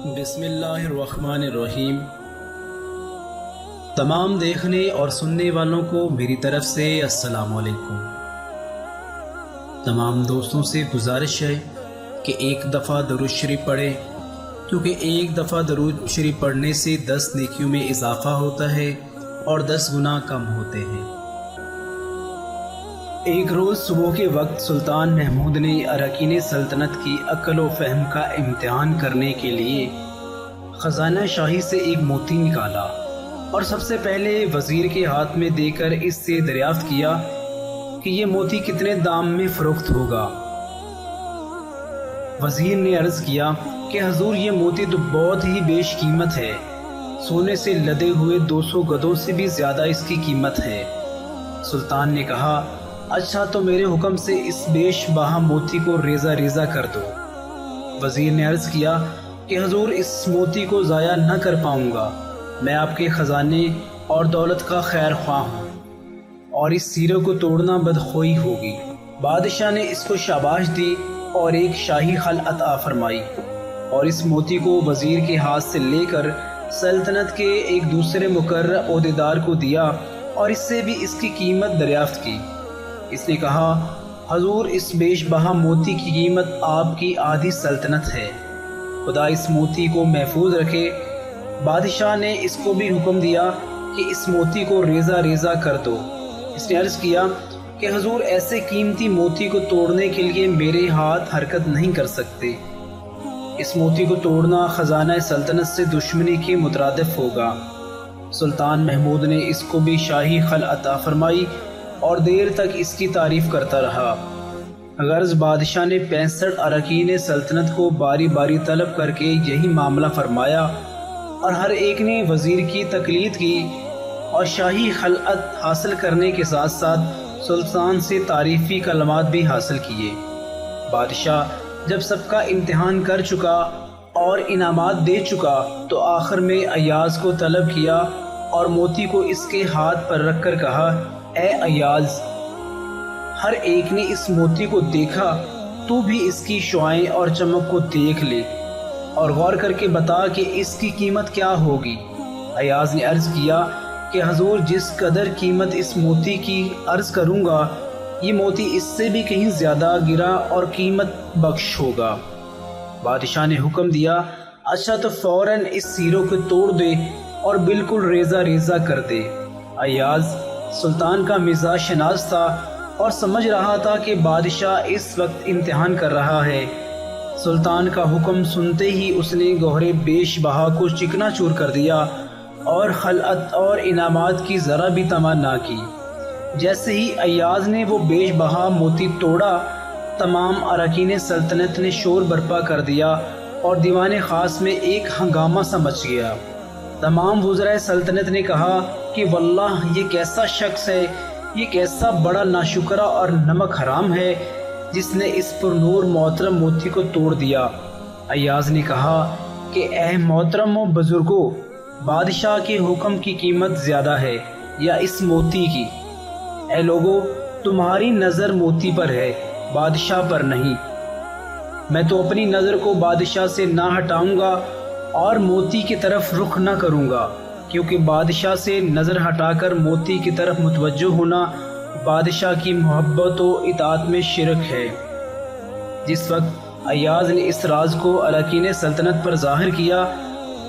بسم اللہ الرحمن الرحیم۔ تمام دیکھنے اور سننے والوں کو میری طرف سے السلام علیکم۔ تمام دوستوں سے گزارش ہے کہ ایک دفعہ درود شریف پڑھیں، کیونکہ ایک دفعہ درود شریف پڑھنے سے 10 نیکیوں میں اضافہ ہوتا ہے اور 10 گناہ کم ہوتے ہیں۔ ایک روز صبح کے وقت سلطان محمود نے اراکین سلطنت کی عقل و فہم کا امتحان کرنے کے لیے خزانہ شاہی سے ایک موتی نکالا اور سب سے پہلے وزیر کے ہاتھ میں دے کر اس سے دریافت کیا کہ یہ موتی کتنے دام میں فروخت ہوگا۔ وزیر نے عرض کیا کہ حضور یہ موتی تو بہت ہی بیش قیمت ہے، سونے سے لدے ہوئے 200 گدھوں سے بھی زیادہ اس کی قیمت ہے۔ سلطان نے کہا اچھا تو میرے حکم سے اس بیش بہا موتی کو ریزہ ریزہ کر دو۔ وزیر نے عرض کیا کہ حضور اس موتی کو ضائع نہ کر پاؤں گا، میں آپ کے خزانے اور دولت کا خیر خواہ ہوں اور اس سیرے کو توڑنا بدخوئی ہوگی۔ بادشاہ نے اس کو شاباش دی اور ایک شاہی خل عطا فرمائی اور اس موتی کو وزیر کے ہاتھ سے لے کر سلطنت کے ایک دوسرے مقرر عہدیدار کو دیا اور اس سے بھی اس کی قیمت دریافت کی۔ اس نے کہا حضور اس بیش بہا موتی کی قیمت آپ کی آدھی سلطنت ہے، خدا اس موتی کو محفوظ رکھے۔ بادشاہ نے اس کو بھی حکم دیا کہ اس موتی کو ریزہ ریزہ کر دو۔ اس نے عرض کیا کہ حضور ایسے قیمتی موتی کو توڑنے کے لیے میرے ہاتھ حرکت نہیں کر سکتے، اس موتی کو توڑنا خزانہ سلطنت سے دشمنی کے مترادف ہوگا۔ سلطان محمود نے اس کو بھی شاہی خل عطا فرمائی اور دیر تک اس کی تعریف کرتا رہا۔ غرض بادشاہ نے 65 اراکین سلطنت کو باری باری طلب کر کے یہی معاملہ فرمایا اور ہر ایک نے وزیر کی تقلید کی اور شاہی خلعت حاصل کرنے کے ساتھ ساتھ سلطان سے تعریفی کلمات بھی حاصل کیے۔ بادشاہ جب سب کا امتحان کر چکا اور انعامات دے چکا تو آخر میں ایاز کو طلب کیا اور موتی کو اس کے ہاتھ پر رکھ کر کہا اے ایاز، ہر ایک نے اس موتی کو دیکھا، تو بھی اس کی شعاعیں اور چمک کو دیکھ لے اور غور کر کے بتا کہ اس کی قیمت کیا ہوگی۔ ایاز نے عرض کیا کہ حضور جس قدر قیمت اس موتی کی عرض کروں گا یہ موتی اس سے بھی کہیں زیادہ گرا اور قیمت بخش ہوگا۔ بادشاہ نے حکم دیا اچھا تو فوراً اس سیروں کو توڑ دے اور بالکل ریزہ ریزہ کر دے۔ ایاز سلطان کا مزاج شناس تھا اور سمجھ رہا تھا کہ بادشاہ اس وقت امتحان کر رہا ہے۔ سلطان کا حکم سنتے ہی اس نے گوہر بیش بہا کو چکنا چور کر دیا اور خلعت اور انعامات کی ذرا بھی طمع نہ کی۔ جیسے ہی ایاز نے وہ بیش بہا موتی توڑا، تمام اراکین سلطنت نے شور برپا کر دیا اور دیوان خاص میں ایک ہنگامہ سا مچ گیا۔ تمام وزرائے سلطنت نے کہا کہ واللہ یہ کیسا شخص ہے، یہ کیسا بڑا ناشکرا اور نمک حرام ہے جس نے اس پر نور محترم موتی کو توڑ دیا۔ ایاز نے کہا کہ اے محترم و بزرگوں، بادشاہ کے حکم کی قیمت زیادہ ہے یا اس موتی کی؟ اے لوگوں، تمہاری نظر موتی پر ہے، بادشاہ پر نہیں۔ میں تو اپنی نظر کو بادشاہ سے نہ ہٹاؤں گا اور موتی کی طرف رخ نہ کروں گا، کیونکہ بادشاہ سے نظر ہٹا کر موتی کی طرف متوجہ ہونا بادشاہ کی محبت و اطاعت میں شرک ہے۔ جس وقت ایاز نے اس راز کو اراکین سلطنت پر ظاہر کیا،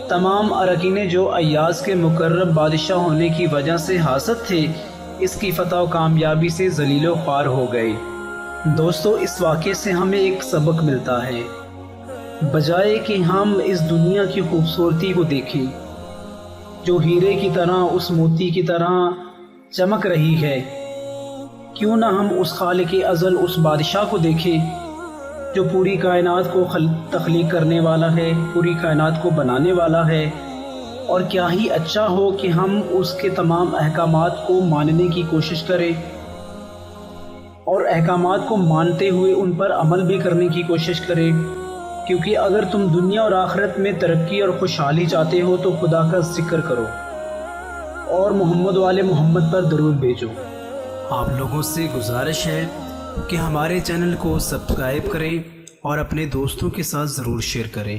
تمام اراکین جو ایاز کے مقرب بادشاہ ہونے کی وجہ سے حاسد تھے اس کی فتح و کامیابی سے ذلیل و خوار ہو گئے۔ دوستو، اس واقعے سے ہمیں ایک سبق ملتا ہے، بجائے کہ ہم اس دنیا کی خوبصورتی کو دیکھیں جو ہیرے کی طرح، اس موتی کی طرح چمک رہی ہے، کیوں نہ ہم اس خالق ازل، اس بادشاہ کو دیکھیں جو پوری کائنات کو تخلیق کرنے والا ہے، پوری کائنات کو بنانے والا ہے۔ اور کیا ہی اچھا ہو کہ ہم اس کے تمام احکامات کو ماننے کی کوشش کریں اور احکامات کو مانتے ہوئے ان پر عمل بھی کرنے کی کوشش کریں، کیونکہ اگر تم دنیا اور آخرت میں ترقی اور خوشحالی چاہتے ہو تو خدا کا ذکر کرو اور محمد والے محمد پر درود بھیجو۔ آپ لوگوں سے گزارش ہے کہ ہمارے چینل کو سبسکرائب کریں اور اپنے دوستوں کے ساتھ ضرور شیئر کریں۔